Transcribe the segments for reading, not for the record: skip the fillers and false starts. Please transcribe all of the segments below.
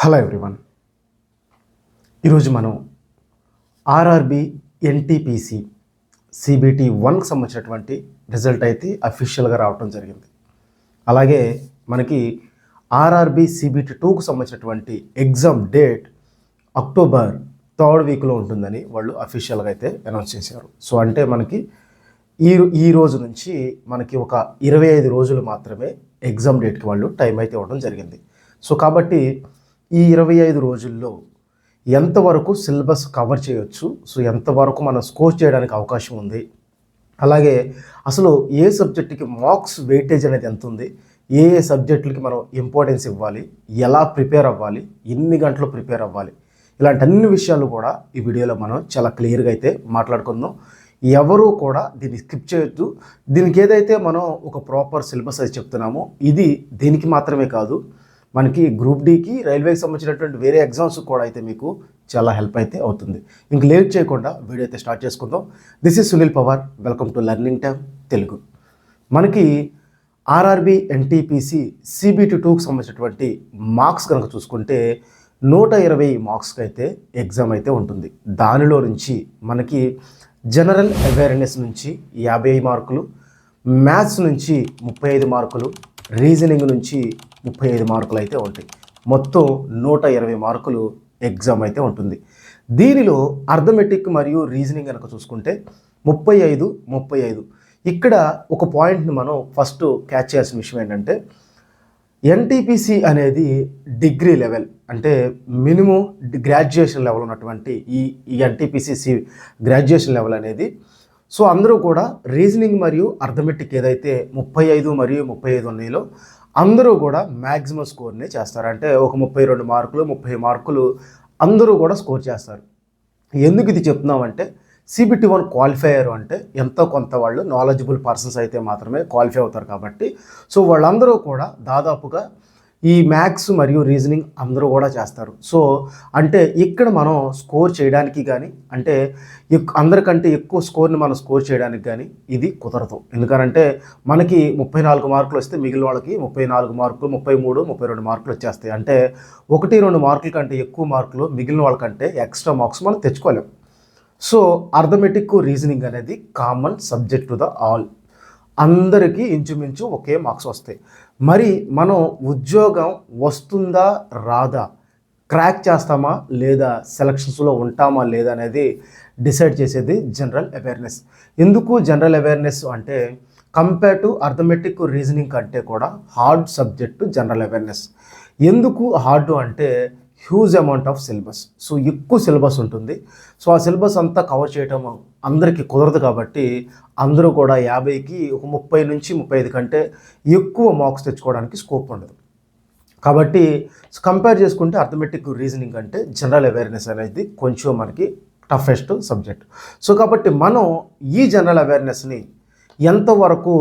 Hello everyone. ఈరోజు మనం RRB NTPC CBT 1కి సంబంధించినటువంటి రిజల్ట్ అయితే అఫీషియల్గా రావడం జరిగింది. అలాగే మనకి ఆర్ఆర్బి సిబిటి 2కు సంబంధించినటువంటి ఎగ్జామ్ డేట్ అక్టోబర్ 3rd వీక్లో ఉంటుందని వాళ్ళు అఫీషియల్గా అయితే అనౌన్స్ చేశారు. సో అంటే మనకి ఈ రోజు నుంచి మనకి ఒక 25 రోజులు మాత్రమే ఎగ్జామ్ డేట్కి వాళ్ళు టైం అయితే ఇవ్వడం జరిగింది. సో కాబట్టి ఈ 25 రోజుల్లో ఎంతవరకు సిలబస్ కవర్ చేయొచ్చు, సో ఎంతవరకు మనం స్కోర్ చేయడానికి అవకాశం ఉంది, అలాగే అసలు ఏ సబ్జెక్టుకి మార్క్స్ వెయిటేజ్ అనేది ఎంత ఉంది, ఏ సబ్జెక్టులకి మనం ఇంపార్టెన్స్ ఇవ్వాలి, ఎలా ప్రిపేర్ అవ్వాలి, ఎన్ని గంటలు ప్రిపేర్ అవ్వాలి, ఇలాంటి అన్ని విషయాలు కూడా ఈ వీడియోలో మనం చాలా క్లియర్గా అయితే మాట్లాడుకుందాం. ఎవరు కూడా దీన్ని స్కిప్ చేయొద్దు. దీనికి ఏదైతే మనం ఒక ప్రాపర్ సిలబస్ అయితే చెప్తున్నామో ఇది దీనికి మాత్రమే కాదు, మనకి గ్రూప్ డీకి రైల్వేకి సంబంధించినటువంటి వేరే ఎగ్జామ్స్ కూడా అయితే మీకు చాలా హెల్ప్ అయితే అవుతుంది. ఇంక లేట్ చేయకుండా వీడియో అయితే స్టార్ట్ చేసుకుందాం. This is Sunil Pawar. Welcome to learning time Telugu. మనకి ఆర్ఆర్బి ఎన్టీపీసీ సిబిటి 2కి సంబంధించినటువంటి మార్క్స్ కనుక చూసుకుంటే 120 మార్క్స్కి అయితే ఎగ్జామ్ అయితే ఉంటుంది. దానిలో నుంచి మనకి జనరల్ అవేర్నెస్ నుంచి 50 మార్కులు, మ్యాథ్స్ నుంచి 35 మార్కులు, రీజనింగ్ నుంచి 35 మార్కులు అయితే ఉంటాయి. మొత్తం 120 మార్కులు ఎగ్జామ్ అయితే ఉంటుంది. దీనిలో అర్థమెటిక్ మరియు రీజనింగ్ కనుక చూసుకుంటే 35. ఇక్కడ ఒక పాయింట్ని మనం ఫస్ట్ క్యాచ్ చేయాల్సిన విషయం ఏంటంటే ఎన్టీపీసీ అనేది డిగ్రీ లెవెల్, అంటే మినిమం గ్రాడ్యుయేషన్ లెవెల్ ఉన్నటువంటి ఈ ఎన్టీపీసీ గ్రాడ్యుయేషన్ లెవెల్ అనేది. సో అందరూ కూడా రీజనింగ్ మరియు అర్థమెటిక్ ఏదైతే 35 మరియు 35 ఉన్నాయో అందరూ కూడా మ్యాక్సిమం స్కోర్నే చేస్తారు. అంటే ఒక 32 మార్కులు 30 మార్కులు అందరూ కూడా స్కోర్ చేస్తారు. ఎందుకు ఇది చెప్తున్నామంటే సిబిటి 1 క్వాలిఫై అయ్యారు అంటే ఎంతో కొంత వాళ్ళు నాలెడ్జబుల్ పర్సన్స్ అయితే మాత్రమే క్వాలిఫై అవుతారు కాబట్టి సో వాళ్ళందరూ కూడా దాదాపుగా ఈ మ్యాథ్స్ మరియు రీజనింగ్ అందరూ కూడా చేస్తారు. సో అంటే ఇక్కడ మనం స్కోర్ చేయడానికి కానీ అంటే అందరికంటే ఎక్కువ స్కోర్ని మనం స్కోర్ చేయడానికి కానీ ఇది కుదరదు. ఎందుకంటే మనకి 34 మార్కులు వస్తే మిగిలిన వాళ్ళకి 34 మార్కులు 33 32 మార్కులు వచ్చేస్తాయి. అంటే 1-2 మార్కుల కంటే ఎక్కువ మార్కులు మిగిలిన వాళ్ళకంటే ఎక్స్ట్రా మార్క్స్ మనం తెచ్చుకోలేం. సో అర్థమెటిక్ రీజనింగ్ అనేది common subject to the all, అందరికీ ఇంచుమించు ఒకే మార్క్స్ వస్తాయి. మరి మనం ఉద్యోగం వస్తుందా రాదా, క్రాక్ చేస్తామా లేదా, సెలక్షన్స్లో ఉంటామా లేదా అనేది డిసైడ్ చేసేది జనరల్ అవేర్నెస్. ఎందుకు జనరల్ అవేర్నెస్ అంటే కంపేర్ టు అర్థమెటిక్ రీజనింగ్ కంటే కూడా హార్డ్ సబ్జెక్టు జనరల్ అవేర్నెస్. ఎందుకు హార్డ్ అంటే huge amount of syllabus. So ఎక్కువ సిలబస్ ఉంటుంది. సో ఆ సిలబస్ అంతా కవర్ చేయటం అందరికీ కుదరదు కాబట్టి అందరూ కూడా 50కి ఒక 30 నుంచి 35 కంటే ఎక్కువ మార్క్స్ తెచ్చుకోవడానికి స్కోప్ ఉండదు. కాబట్టి కంపేర్ చేసుకుంటే అర్థమెటిక్ రీజనింగ్ అంటే జనరల్ అవేర్నెస్ అనేది కొంచెం మనకి టఫెస్ట్ సబ్జెక్ట్. సో కాబట్టి మనం ఈ జనరల్ అవేర్నెస్ని ఎంతవరకు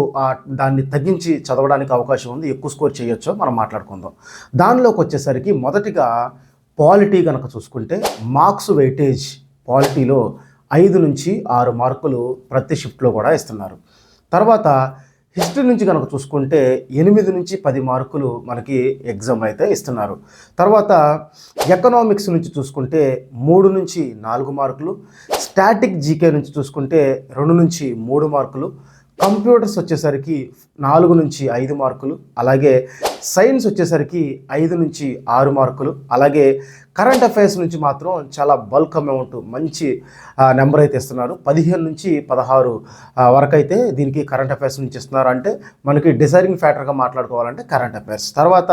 దాన్ని తగ్గించి చదవడానికి అవకాశం ఉంది, ఎక్కువ స్కోర్ చేయొచ్చో మనం మాట్లాడుకుందాం. దానిలోకి వచ్చేసరికి మొదటిగా పాలిటీ కనుక చూసుకుంటే మార్క్స్ వెయిటేజ్ పాలిటీలో 5 నుంచి 6 మార్కులు ప్రతి షిఫ్ట్లో కూడా ఇస్తున్నారు. తర్వాత హిస్టరీ నుంచి కనుక చూసుకుంటే 8 నుంచి 10 మార్కులు మనకి ఎగ్జామ్ అయితే ఇస్తున్నారు. తర్వాత ఎకనామిక్స్ నుంచి చూసుకుంటే 3 నుంచి 4 మార్కులు, స్టాటిక్ జీకే నుంచి చూసుకుంటే 2 నుంచి 3 మార్కులు, కంప్యూటర్స్ వచ్చేసరికి 4 నుంచి 5 మార్కులు, అలాగే సైన్స్ వచ్చేసరికి 5 నుంచి 6 మార్కులు, అలాగే కరెంట్ అఫైర్స్ నుంచి మాత్రం చాలా బల్క్ అమౌంట్ మంచి నెంబర్ అయితే ఇస్తున్నారు. 15 నుంచి 16 వరకు అయితే దీనికి కరెంట్ అఫైర్స్ నుంచి ఇస్తున్నారు. అంటే మనకి డిసైడింగ్ ఫ్యాక్టర్గా మాట్లాడుకోవాలంటే కరెంట్ అఫైర్స్. తర్వాత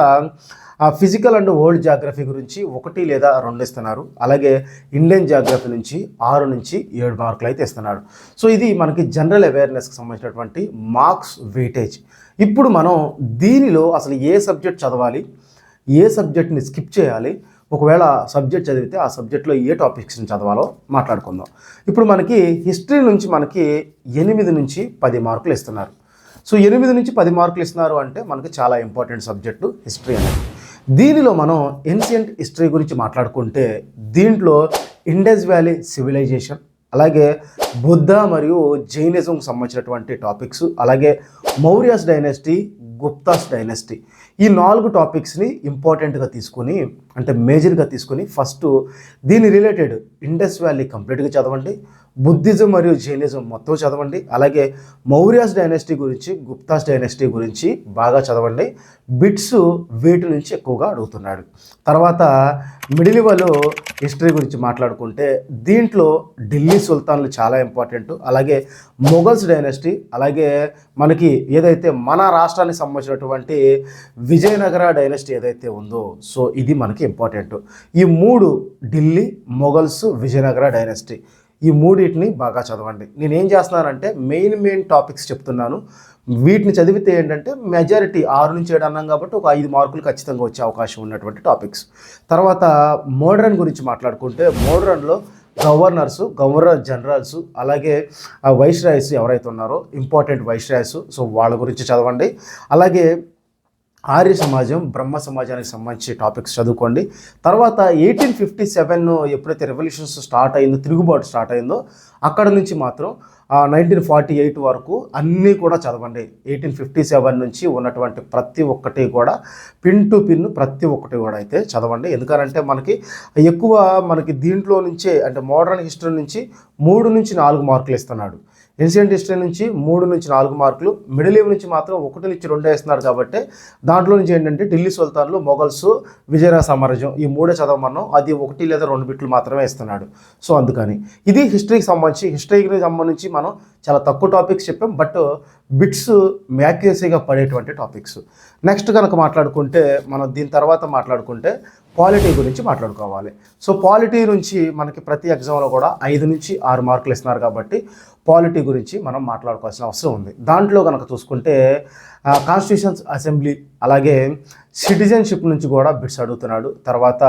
ఫిజికల్ అండ్ వరల్డ్ జాగ్రఫీ గురించి 1 లేదా 2 ఇస్తున్నారు. అలాగే ఇండియన్ జాగ్రఫీ నుంచి 6 నుంచి 7 మార్కులు అయితే ఇస్తున్నాడు. సో ఇది మనకి జనరల్ అవేర్నెస్కి సంబంధించినటువంటి మార్క్స్ వెయిటేజ్. ఇప్పుడు మనం దీనిలో అసలు ఏ సబ్జెక్ట్ చదవాలి, ఏ సబ్జెక్ట్ని స్కిప్ చేయాలి, ఒకవేళ సబ్జెక్ట్ చదివితే ఆ సబ్జెక్ట్లో ఏ టాపిక్స్ని చదవాలో మాట్లాడుకుందాం. ఇప్పుడు మనకి హిస్టరీ నుంచి మనకి 8 నుంచి 10 మార్కులు ఇస్తున్నారు. సో 8 నుంచి 10 మార్కులు ఇస్తున్నారు అంటే మనకి చాలా ఇంపార్టెంట్ సబ్జెక్టు హిస్టరీ అనేది. దీనిలో మనం ఏన్షియంట్ హిస్టరీ గురించి మాట్లాడుకుంటే దీంట్లో ఇండస్ వ్యాలీ సివిలైజేషన్, అలాగే బుద్ధ మరియు జైనిజంకి సంబంధించినటువంటి టాపిక్స్, అలాగే మౌర్యాస్ డైనస్టీ, గుప్తాస్ డైనస్టీ, ఈ 4 టాపిక్స్ని ఇంపార్టెంట్గా తీసుకొని అంటే మేజర్గా తీసుకొని ఫస్ట్ దీని రిలేటెడ్ ఇండస్ వ్యాలీ కంప్లీట్గా చదవండి, బుద్ధిజం మరియు జైనిజం మొత్తం చదవండి, అలాగే మౌర్యాస్ డైనాసిటీ గురించి, గుప్తాస్ డైనాసిటీ గురించి బాగా చదవండి. బిట్స్ వీటి నుంచి ఎక్కువగా అడుగుతున్నాడు. తర్వాత మిడిలివల్ హిస్టరీ గురించి మాట్లాడుకుంటే దీంట్లో ఢిల్లీ సుల్తాన్లు చాలా ఇంపార్టెంట్, అలాగే మొఘల్స్ డైనాసిటీ, అలాగే మనకి ఏదైతే మన రాష్ట్రానికి సంబంధించినటువంటి విజయనగర డైనాసిటీ ఏదైతే ఉందో సో ఇది మనకి ఇంపార్టెంట్. ఈ 3 ఢిల్లీ, మొఘల్స్, విజయనగర డైనాసిటీ ఈ మూడింటిని బాగా చదవండి. నేనేం చేస్తున్నానంటే మెయిన్ టాపిక్స్ చెప్తున్నాను. వీటిని చదివితే ఏంటంటే మెజారిటీ 6 నుంచి 7 అన్నాం కాబట్టి ఒక 5 మార్కులు ఖచ్చితంగా వచ్చే అవకాశం ఉన్నటువంటి టాపిక్స్. తర్వాత మోడరన్ గురించి మాట్లాడుకుంటే మోడరన్లో గవర్నర్ జనరల్స్, అలాగే వైస్రాయ్స్ ఎవరైతే ఉన్నారో ఇంపార్టెంట్ వైస్రాయ్స్, సో వాళ్ళ గురించి చదవండి. అలాగే ఆర్య సమాజం, బ్రహ్మ సమాజానికి సంబంధించి టాపిక్స్ చదువుకోండి. తర్వాత 1857 ఎప్పుడైతే రెవల్యూషన్స్ స్టార్ట్ అయిందో, తిరుగుబాటు స్టార్ట్ అయిందో అక్కడ నుంచి మాత్రం 1948 వరకు అన్నీ కూడా చదవండి. 1857 నుంచి ఉన్నటువంటి ప్రతి ఒక్కటి కూడా పిన్ టు పిన్ ప్రతి ఒక్కటి కూడా అయితే చదవండి. ఎందుకంటే మనకి దీంట్లో నుంచే అంటే మోడర్న్ హిస్టరీ నుంచి 3 నుంచి 4 మార్కులు ఇస్తున్నాడు. ఏన్షియంట్ హిస్టరీ నుంచి 3 నుంచి 4 మార్కులు, మిడిల్ ఏవ్ నుంచి మాత్రం 1 నుంచి 2 వేస్తున్నాడు. కాబట్టి దాంట్లో నుంచి ఏంటంటే ఢిల్లీ సుల్తాన్లు, మొఘల్స్, విజయనగర సామ్రాజ్యం ఈ 3 చదవమన్నాం. అది 1 లేదా 2 బిట్లు మాత్రమే ఇస్తున్నాడు. సో అందుకని ఇది హిస్టరీకి సంబంధించి మనం చాలా తక్కువ టాపిక్స్ చెప్పాం, బట్ బిట్స్ యాక్యురసీగా పడేటువంటి టాపిక్స్. నెక్స్ట్ కనుక మాట్లాడుకుంటే మనం దీని తర్వాత మాట్లాడుకుంటే పాలిటీ గురించి మాట్లాడుకోవాలి. సో పాలిటీ నుంచి మనకి ప్రతి ఎగ్జామ్లో కూడా 5 నుంచి 6 మార్కులు ఇస్తున్నారు కాబట్టి పాలిటీ గురించి మనం మాట్లాడుకోవాల్సిన అవసరం ఉంది. దాంట్లో కనుక చూసుకుంటే కాన్స్టిట్యూషన్స్ అసెంబ్లీ, అలాగే సిటిజన్షిప్ నుంచి కూడా బిట్స్ అడుగుతున్నాడు. తర్వాత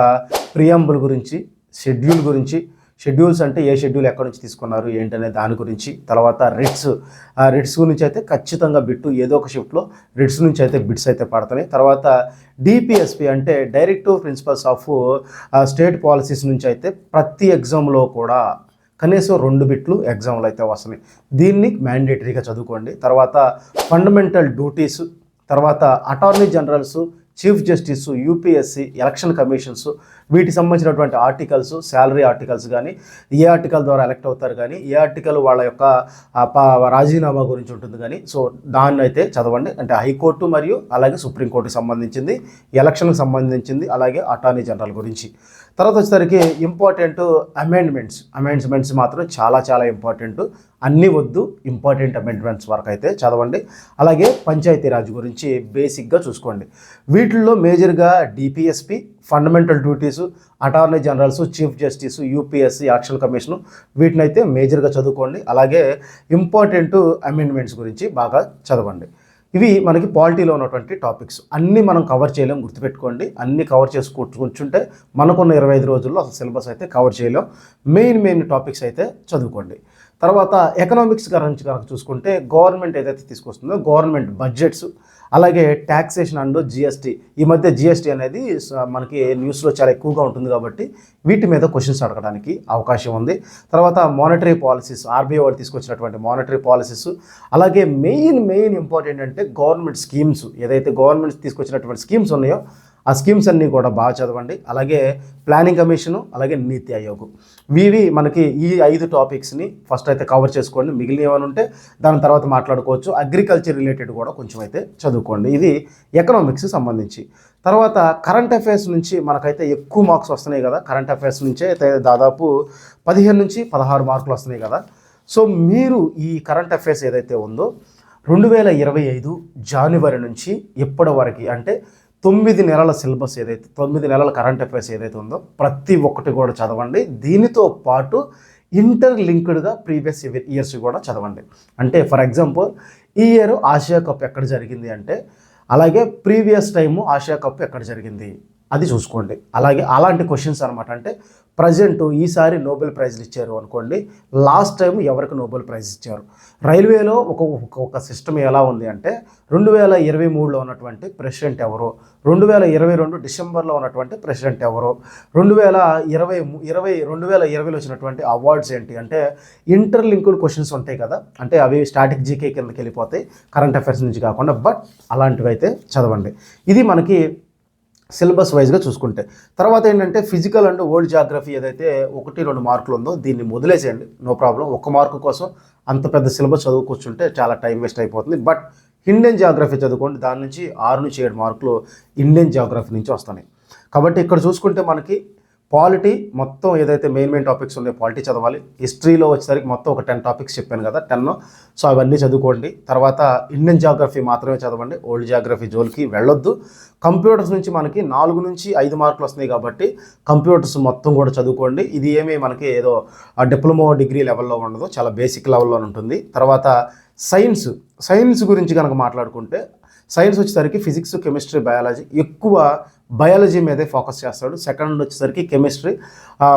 ప్రియంబుల్ గురించి, షెడ్యూల్ గురించి, షెడ్యూల్స్ అంటే ఏ షెడ్యూల్ ఎక్కడి నుంచి తీసుకున్నారు ఏంటనే దాని గురించి, తర్వాత రిట్స్ గురించి అయితే ఖచ్చితంగా బిట్టు ఏదో ఒక షిఫ్ట్లో రిట్స్ నుంచి అయితే బిట్స్ అయితే పడుతున్నాయి. తర్వాత డిపిఎస్పి అంటే directive principles of state policies నుంచి అయితే ప్రతి ఎగ్జామ్లో కూడా కనీసం 2 బిట్లు ఎగ్జామ్లు అయితే వస్తున్నాయి. దీన్ని మ్యాండేటరీగా చదువుకోండి. తర్వాత ఫండమెంటల్ డ్యూటీస్, తర్వాత attorney generals, chief justice, UPSC, election commissions వీటికి సంబంధించినటువంటి ఆర్టికల్స్, శాలరీ ఆర్టికల్స్ కానీ ఏ ఆర్టికల్ ద్వారా ఎలక్ట్ అవుతారు కానీ ఏ ఆర్టికల్ వాళ్ళ యొక్క రాజీనామా గురించి ఉంటుంది కానీ సో దాన్ని అయితే చదవండి. అంటే హైకోర్టు మరియు అలాగే సుప్రీంకోర్టుకి సంబంధించింది, ఎలక్షన్కి సంబంధించింది, అలాగే అటార్నీ జనరల్ గురించి. తర్వాత వచ్చేసరికి ఇంపార్టెంట్ అమెండ్మెంట్స్ మాత్రం చాలా ఇంపార్టెంట్. అన్నీ వద్దు, ఇంపార్టెంట్ అమెండ్మెంట్స్ వరకు అయితే చదవండి. అలాగే పంచాయతీరాజ్ గురించి బేసిక్గా చూసుకోండి. వీటిల్లో మేజర్గా DPSP, fundamental duties, attorney generals, chief justice, UPSC, election commission వీటినైతే మేజర్గా చదువుకోండి. అలాగే ఇంపార్టెంట్ అమెండ్మెంట్స్ గురించి బాగా చదవండి. ఇవి మనకి పాలిటీలో ఉన్నటువంటి టాపిక్స్. అన్నీ మనం కవర్ చేయలేం, గుర్తుపెట్టుకోండి. అన్నీ కవర్ కూర్చుంటే మనకున్న 25 రోజుల్లో అసలు సిలబస్ అయితే కవర్ చేయలేం. మెయిన్ టాపిక్స్ అయితే చదువుకోండి. తర్వాత ఎకనామిక్స్ గురించి కనుక చూసుకుంటే గవర్నమెంట్ ఏదైతే తీసుకొస్తుందో గవర్నమెంట్ బడ్జెట్స్, అలాగే ట్యాక్సేషన్ అండ్ జిఎస్టీ. ఈ మధ్య జిఎస్టీ అనేది మనకి న్యూస్లో చాలా ఎక్కువగా ఉంటుంది కాబట్టి వీటి మీద క్వశ్చన్స్ అడగడానికి అవకాశం ఉంది. తర్వాత మానిటరీ పాలసీస్, ఆర్బీఐ వాళ్ళు తీసుకొచ్చినటువంటి మానిటరీ పాలసీస్, అలాగే మెయిన్ ఇంపార్టెంట్ అంటే గవర్నమెంట్ స్కీమ్స్, ఏదైతే గవర్నమెంట్ తీసుకొచ్చినటువంటి స్కీమ్స్ ఉన్నాయో ఆ స్కీమ్స్ అన్నీ కూడా బాగా చదవండి. అలాగే ప్లానింగ్ కమిషను, అలాగే నీతి ఆయోగ్, ఇవి మనకి ఈ 5 టాపిక్స్ని ఫస్ట్ అయితే కవర్ చేసుకోండి. మిగిలిన ఏమైనా ఉంటే దాని తర్వాత మాట్లాడుకోవచ్చు. అగ్రికల్చర్ రిలేటెడ్ కూడా కొంచెం అయితే చదువుకోండి. ఇది ఎకనామిక్స్ సంబంధించి. తర్వాత కరెంట్ అఫైర్స్ నుంచి మనకైతే ఎక్కువ మార్క్స్ వస్తున్నాయి కదా. కరెంట్ అఫైర్స్ నుంచే అయితే దాదాపు 15 నుంచి 16 మార్కులు వస్తున్నాయి కదా. సో మీరు ఈ కరెంట్ అఫైర్స్ ఏదైతే ఉందో 2025 జనవరి నుంచి ఇప్పటి వరకు అంటే 9 నెలల సిలబస్ ఏదైతే 9 నెలల కరెంట్ అఫైర్స్ ఏదైతే ఉందో ప్రతి ఒక్కటి కూడా చదవండి. దీనితో పాటు ఇంటర్లింక్డ్గా ప్రీవియస్ ఇయర్స్ కూడా చదవండి. అంటే ఫర్ ఎగ్జాంపుల్ ఈ ఇయర్ ఆసియా కప్ ఎక్కడ జరిగింది అంటే అలాగే ప్రీవియస్ టైము ఆసియా కప్ ఎక్కడ జరిగింది, అది చూసుకోండి. అలాగే అలాంటి క్వశ్చన్స్ అనమాట. అంటే ప్రజెంట్ ఈసారి నోబెల్ ప్రైజ్లు ఇచ్చారు అనుకోండి, లాస్ట్ టైం ఎవరికి నోబెల్ ప్రైజ్ ఇచ్చారు. రైల్వేలో ఒక సిస్టమ్ ఎలా ఉంది అంటే 2023లో ఉన్నటువంటి ప్రెసిడెంట్ ఎవరు, 2022 డిసెంబర్లో ఉన్నటువంటి ప్రెసిడెంట్ ఎవరు, 2020లో వచ్చినటువంటి అవార్డ్స్ ఏంటి అంటే ఇంటర్లింక్డ్ క్వశ్చన్స్ ఉంటాయి కదా, అంటే అవి స్టాటిక్ జీకే కిందకి వెళ్ళిపోతాయి, కరెంట్ అఫైర్స్ నుంచి కాకుండా. బట్ అలాంటివి అయితే చదవండి. ఇది మనకి సిలబస్ వైజ్గా చూసుకుంటే. తర్వాత ఏంటంటే ఫిజికల్ అండ్ వరల్డ్ జాగ్రఫీ ఏదైతే 1-2 మార్కులు ఉందో దీన్ని వదిలేసేయండి, నో ప్రాబ్లం. 1 మార్కు కోసం అంత పెద్ద సిలబస్ చదువు కూర్చుంటే చాలా టైం వేస్ట్ అయిపోతుంది. బట్ ఇండియన్ జాగ్రఫీ చదువుకోండి, దాని నుంచి 6-7 మార్కులు ఇండియన్ జాగ్రఫీ నుంచి వస్తున్నాయి. కాబట్టి ఇక్కడ చూసుకుంటే మనకి పాలిటీ మొత్తం ఏదైతే మెయిన్ టాపిక్స్ ఉన్నాయో పాలిటీ చదవాలి. హిస్టరీలో వచ్చేసరికి మొత్తం ఒక 10 టాపిక్స్ చెప్పాను కదా, 10. సో అవన్నీ చదువుకోండి. తర్వాత ఇండియన్ జాగ్రఫీ మాత్రమే చదవండి, ఓల్డ్ జాగ్రఫీ జోలికి వెళ్ళొద్దు. కంప్యూటర్స్ నుంచి మనకి 4-5 మార్కులు వస్తున్నాయి కాబట్టి కంప్యూటర్స్ మొత్తం కూడా చదువుకోండి. ఇది ఏమీ మనకి ఏదో డిప్లొమా డిగ్రీ లెవెల్లో ఉండదు, చాలా బేసిక్ లెవెల్లో ఉంటుంది. తర్వాత సైన్స్ గురించి కనుక మాట్లాడుకుంటే సైన్స్ వచ్చేసరికి ఫిజిక్స్, కెమిస్ట్రీ, బయాలజీ, ఎక్కువ బయాలజీ మీదే ఫోకస్ చేస్తాడు. సెకండ్ వచ్చేసరికి కెమిస్ట్రీ.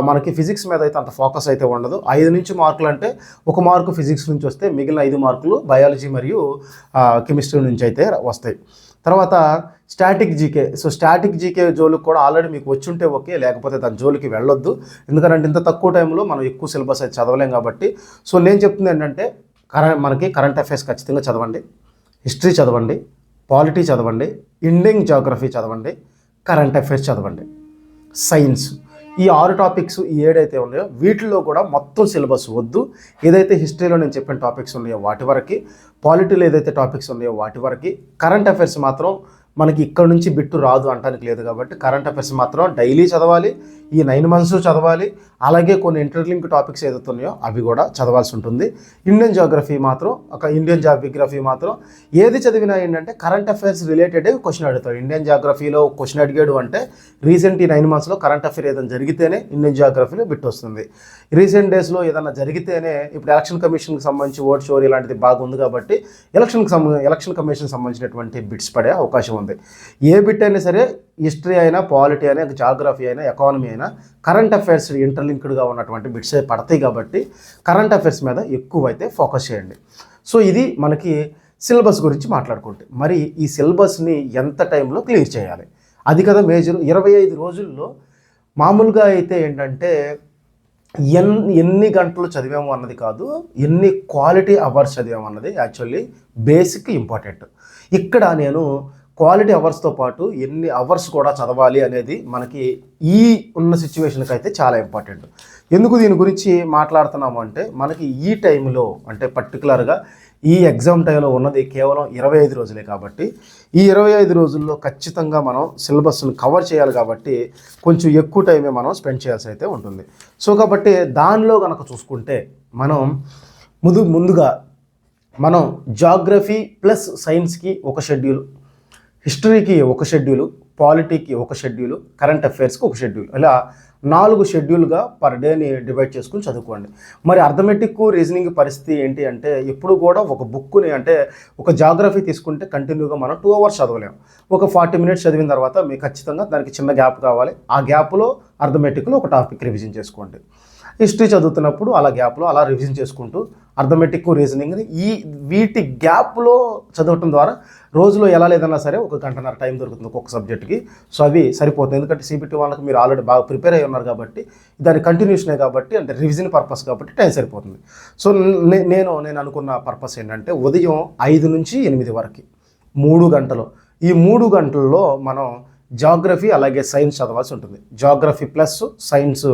మనకి ఫిజిక్స్ మీద అయితే అంత ఫోకస్ అయితే ఉండదు. 5 నుంచి మార్కులు అంటే 1 మార్కు ఫిజిక్స్ నుంచి వస్తే మిగిలిన 5 మార్కులు బయాలజీ మరియు కెమిస్ట్రీ నుంచి అయితే వస్తాయి. తర్వాత static GK. So static GK జోలికి కూడా ఆల్రెడీ మీకు వచ్చుంటే ఓకే, లేకపోతే దాని జోలికి వెళ్ళొద్దు. ఎందుకంటే ఇంత తక్కువ టైంలో మనం ఎక్కువ సిలబస్ అయితే చదవలేం కాబట్టి. సో నేను చెప్తుంది ఏంటంటే మనకి కరెంట్ అఫైర్స్ ఖచ్చితంగా చదవండి, హిస్టరీ చదవండి, పాలిటీ చదవండి, ఇండియన్ జాగ్రఫీ చదవండి, కరెంట్ అఫైర్స్ చదవండి, సైన్స్. ఈ 6 టాపిక్స్ ఈ 7 అయితే ఉన్నాయో వీటిల్లో కూడా మొత్తం సిలబస్ వద్దు. ఏదైతే హిస్టరీలో నేను చెప్పిన టాపిక్స్ ఉన్నాయో వాటి వరకు, పాలిటీలో ఏదైతే టాపిక్స్ ఉన్నాయో వాటి వరకు, కరెంట్ అఫైర్స్ మాత్రం మనకి ఇక్కడ నుంచి బిట్టు రాదు అంటానికి లేదు కాబట్టి కరెంట్ అఫైర్స్ మాత్రం డైలీ చదవాలి, ఈ 9 మంత్స్ చదవాలి. అలాగే కొన్ని ఇంటర్లింక్ టాపిక్స్ ఏదైతే ఉన్నాయో అవి కూడా చదవాల్సి ఉంటుంది. ఇండియన్ జాగ్రఫీ మాత్రం ఇండియన్ జాగ్రఫీ మాత్రం ఏది చదివినా ఏంటంటే కరెంట్ అఫైర్స్ రిలేటెడ్ క్వశ్చన్ అడుగుతాడు. ఇండియన్ జాగ్రఫీలో క్వశ్చన్ అడిగాడు అంటే రీసెంట్ ఈ 9 మంత్స్లో కరెంట్ అఫైర్ ఏదైనా జరిగితేనే ఇండియన్ జాగ్రఫీలో బిట్ వస్తుంది. రీసెంట్ డేస్లో ఏదైనా జరిగితేనే, ఇప్పుడు ఎలక్షన్ కమిషన్కి సంబంధించి ఓట్ షోర్ ఇలాంటిది బాగా ఉంది కాబట్టి ఎలక్షన్ కమిషన్కి సంబంధించినటువంటి బిట్స్ పడే అవకాశం ఉంది. ఏ బిట్ అయినా సరే, హిస్టరీ అయినా, పాలిటీ అయినా, జాగ్రఫీ అయినా, ఎకానమీ అయినా, కరెంట్ అఫైర్స్ ఇంటర్లింక్డ్గా ఉన్నటువంటి బిట్స్ పడతాయి కాబట్టి కరెంట్ అఫైర్స్ మీద ఎక్కువైతే ఫోకస్ చేయండి. సో ఇది మనకి సిలబస్ గురించి మాట్లాడుకుంటే, మరి ఈ సిలబస్ని ఎంత టైంలో క్లియర్ చేయాలి అది కదా మేజర్. 25 రోజుల్లో మామూలుగా అయితే ఏంటంటే ఎన్ని గంటలు చదివాము అన్నది కాదు, ఎన్ని క్వాలిటీ అవర్స్ చదివాము అన్నది యాక్చువల్లీ బేసిక్ ఇంపార్టెంట్. ఇక్కడ నేను క్వాలిటీ అవర్స్తో పాటు ఎన్ని అవర్స్ కూడా చదవాలి అనేది మనకి ఈ ఉన్న సిచ్యువేషన్కి అయితే చాలా ఇంపార్టెంట్. ఎందుకు దీని గురించి మాట్లాడుతున్నాము అంటే మనకి ఈ టైంలో అంటే పర్టికులర్గా ఈ ఎగ్జామ్ టైంలో ఉన్నది కేవలం 25 రోజులే కాబట్టి ఈ 25 రోజుల్లో ఖచ్చితంగా మనం సిలబస్ని కవర్ చేయాలి కాబట్టి కొంచెం ఎక్కువ టైమే మనం స్పెండ్ చేయాల్సి అయితే ఉంటుంది. సో కాబట్టి దానిలో కనుక చూసుకుంటే మనం ముందుగా మనం జాగ్రఫీ ప్లస్ సైన్స్కి ఒక షెడ్యూల్, హిస్టరీకి ఒక షెడ్యూలు, పాలిటీకి ఒక షెడ్యూలు, కరెంట్ అఫైర్స్కి ఒక షెడ్యూల్, ఇలా 4 షెడ్యూల్గా పర్ డేని డివైడ్ చేసుకుని చదువుకోండి. మరి అర్థమెటిక్, రీజనింగ్ పరిస్థితి ఏంటి అంటే ఎప్పుడు కూడా ఒక బుక్ని అంటే ఒక జాగ్రఫీ తీసుకుంటే కంటిన్యూగా మనం 2 అవర్స్ చదవలేము. ఒక 40 మినిట్స్ చదివిన తర్వాత మీకు ఖచ్చితంగా దానికి చిన్న గ్యాప్ కావాలి. ఆ గ్యాప్లో అర్థమెటిక్లో ఒక టాపిక్ రివిజన్ చేసుకోండి. హిస్టరీ చదువుతున్నప్పుడు అలా గ్యాప్లో అలా రివిజన్ చేసుకుంటూ అర్థమెటిక్, రీజనింగ్ని వీటి గ్యాప్లో చదవటం ద్వారా రోజులో ఎలా లేదన్నా సరే 1 గంటన్నర టైం దొరుకుతుంది ఒక్కొక్క సబ్జెక్ట్కి. సో అవి సరిపోతుంది. ఎందుకంటే CBT వాళ్ళకి మీరు ఆల్రెడీ బాగా ప్రిపేర్ అయ్యి ఉన్నారు కాబట్టి దాని కంటిన్యూషనే కాబట్టి, అంటే రివిజన్ పర్పస్ కాబట్టి టైం సరిపోతుంది. సో నేను అనుకున్న పర్పస్ ఏంటంటే ఉదయం 5 నుంచి 8 వరకు 3 గంటలు, ఈ 3 గంటల్లో మనం జాగ్రఫీ అలాగే సైన్స్ చదవాల్సి ఉంటుంది. జాగ్రఫీ ప్లస్ సైన్స్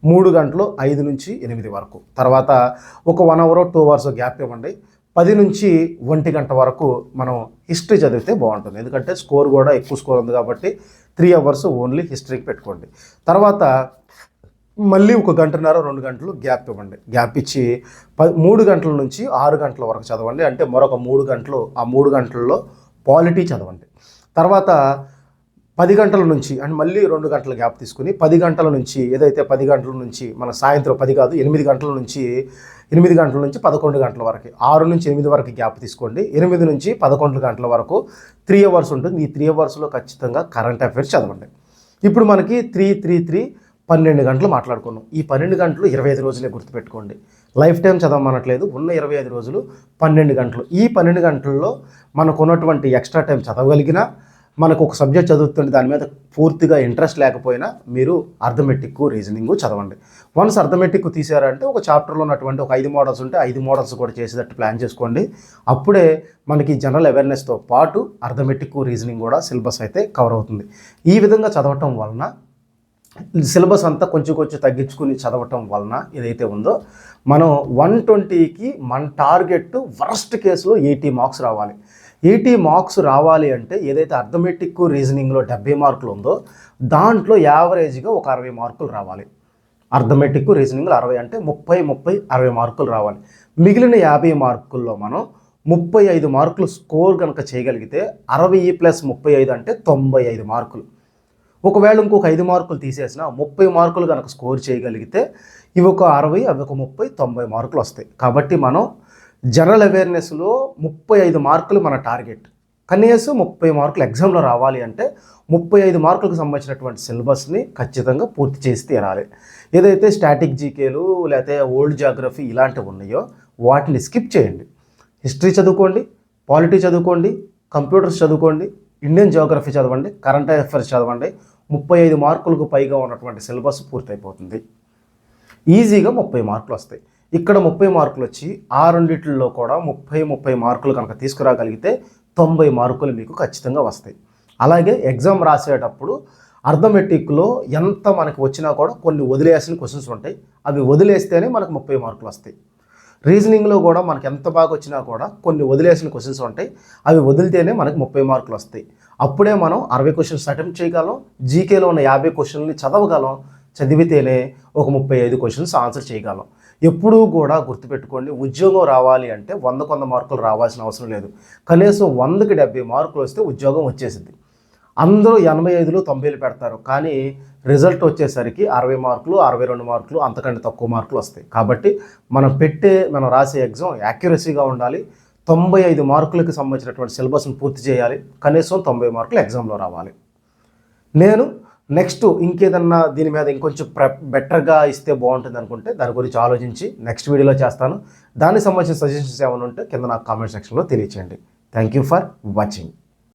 3 గంటలు 5 నుంచి 8 వరకు. తర్వాత ఒక 1 అవర్ 2 అవర్స్ గ్యాప్ ఇవ్వండి. 10 నుంచి 1 గంట వరకు మనం హిస్టరీ చదివితే బాగుంటుంది. ఎందుకంటే స్కోర్ కూడా ఎక్కువ స్కోర్ ఉంది కాబట్టి 3 అవర్స్ ఓన్లీ హిస్టరీకి పెట్టుకోండి. తర్వాత మళ్ళీ 1 గంటన్నర 2 గంటలు గ్యాప్ ఇవ్వండి. గ్యాప్ ఇచ్చి 3 గంటల నుంచి 6 గంటల వరకు చదవండి. అంటే మరొక 3 గంటలు, ఆ 3 గంటల్లో పాలిటీ చదవండి. తర్వాత 10 గంటల నుంచి అండ్ మళ్ళీ 2 గంటల గ్యాప్ తీసుకుని 10 గంటల నుంచి ఏదైతే 10 గంటల నుంచి మన సాయంత్రం 10 కాదు 8 గంటల నుంచి 11 గంటల వరకు, 6 నుంచి 8 వరకు గ్యాప్ తీసుకోండి. 8 నుంచి 11 గంటల వరకు 3 అవర్స్ ఉంటుంది. ఈ 3 అవర్స్లో ఖచ్చితంగా కరెంట్ అఫైర్స్ చదవండి. ఇప్పుడు మనకి 3 12 గంటలు మాట్లాడుకున్నాం. ఈ 12 గంటలు 25 రోజులే గుర్తుపెట్టుకోండి. లైఫ్ టైం చదవమనట్లేదు. ఉన్న 25 రోజులు 12 గంటలు. ఈ 12 గంటల్లో మనకున్నటువంటి ఎక్స్ట్రా టైం చదవగలిగినా, మనకు ఒక సబ్జెక్ట్ చదువుతుంటే దాని మీద పూర్తిగా ఇంట్రెస్ట్ లేకపోయినా మీరు అర్థమెటిక్, రీజనింగ్ చదవండి. వన్స్ అర్థమెటిక్ తీసారంటే ఒక చాప్టర్లో ఉన్నటువంటి ఒక 5 మోడల్స్ ఉంటే 5 మోడల్స్ కూడా చేసేటట్టు ప్లాన్ చేసుకోండి. అప్పుడే మనకి జనరల్ అవేర్నెస్తో పాటు అర్థమెటిక్, రీజనింగ్ కూడా సిలబస్ అయితే కవర్ అవుతుంది. ఈ విధంగా చదవటం వలన సిలబస్ అంతా కొంచెం తగ్గించుకుని చదవటం వలన ఏదైతే ఉందో మనం 120కి మన టార్గెట్ వర్స్ట్ కేసులో 80 మార్క్స్ రావాలి. 80 మార్క్స్ రావాలి అంటే ఏదైతే అర్థమెటిక్, రీజనింగ్లో 70 మార్కులు ఉందో దాంట్లో యావరేజ్గా ఒక 60 మార్కులు రావాలి. అర్థమెటిక్, రీజనింగ్లో 60 అంటే 60 మార్కులు రావాలి. మిగిలిన 50 మార్కుల్లో మనం 35 మార్కులు స్కోర్ కనుక చేయగలిగితే 60 + 35 అంటే 95 మార్కులు. ఒకవేళ ఇంకొక 5 మార్కులు తీసేసిన 30 మార్కులు కనుక స్కోర్ చేయగలిగితే ఇవి ఒక 60, అవి ఒక 30, 90 మార్కులు వస్తాయి. కాబట్టి మనం జనరల్ అవేర్నెస్లో 35 మార్కులు మన టార్గెట్. కనీసం 30 మార్కులు ఎగ్జామ్లో రావాలి అంటే 35 మార్కులకు సంబంధించినటువంటి సిలబస్ని ఖచ్చితంగా పూర్తి చేసి తీరాలి. ఏదైతే స్టాటిక్ జీకేలు లేకపోతే ఓల్డ్ జాగ్రఫీ ఇలాంటివి ఉన్నాయో వాటిని స్కిప్ చేయండి. హిస్టరీ చదువుకోండి, పాలిటీ చదువుకోండి, కంప్యూటర్స్ చదువుకోండి, ఇండియన్ జియోగ్రఫీ చదవండి, కరెంట్ అఫైర్స్ చదవండి. 35 మార్కులకు పైగా ఉన్నటువంటి సిలబస్ పూర్తయిపోతుంది. ఈజీగా 30 మార్కులు వస్తాయి. ఇక్కడ 30 మార్కులు వచ్చి ఆ రెండిట్లో కూడా 30 మార్కులు కనుక తీసుకురాగలిగితే 90 మార్కులు మీకు ఖచ్చితంగా వస్తాయి. అలాగే ఎగ్జామ్ రాసేటప్పుడు అర్థమెటిక్లో ఎంత మనకు వచ్చినా కూడా కొన్ని వదిలేయాల్సిన క్వశ్చన్స్ ఉంటాయి. అవి వదిలేస్తేనే మనకు 30 మార్కులు వస్తాయి. రీజనింగ్లో కూడా మనకి ఎంత బాగా వచ్చినా కూడా కొన్ని వదిలేసిన క్వశ్చన్స్ ఉంటాయి. అవి వదిలితేనే మనకు 30 మార్కులు వస్తాయి. అప్పుడే మనం 60 క్వశ్చన్స్ అటెంప్ట్ చేయగలం. జీకేలో ఉన్న 50 క్వశ్చన్ని చదవగలం. చదివితేనే ఒక 35 క్వశ్చన్స్ ఆన్సర్ చేయగలం. ఎప్పుడూ కూడా గుర్తుపెట్టుకోండి, ఉద్యోగం రావాలి అంటే 100 మార్కులు రావాల్సిన అవసరం లేదు. కనీసం 100కి 70 మార్కులు వస్తే ఉద్యోగం వచ్చేసింది. అందరూ 85లు 90లు పెడతారు, కానీ రిజల్ట్ వచ్చేసరికి 60 మార్కులు, 62 మార్కులు, అంతకంటే తక్కువ మార్కులు వస్తాయి. కాబట్టి మనం రాసే ఎగ్జామ్ యాక్యురసీగా ఉండాలి. 95 మార్కులకి సంబంధించినటువంటి సిలబస్ని పూర్తి చేయాలి. కనీసం 90 మార్కులు ఎగ్జామ్లో రావాలి. నేను నెక్స్ట్ ఇంకేదన్నా దీని మీద ఇంకొంచెం బెటర్గా ఇస్తే బాగుంటుంది అనుకుంటే దాని గురించి ఆలోచించి నెక్స్ట్ వీడియోలో చేస్తాను. దానికి సంబంధించిన సజెషన్స్ ఏమైనా ఉంటే కింద నాకు కామెంట్ సెక్షన్లో తెలియచేయండి. Thank you for watching.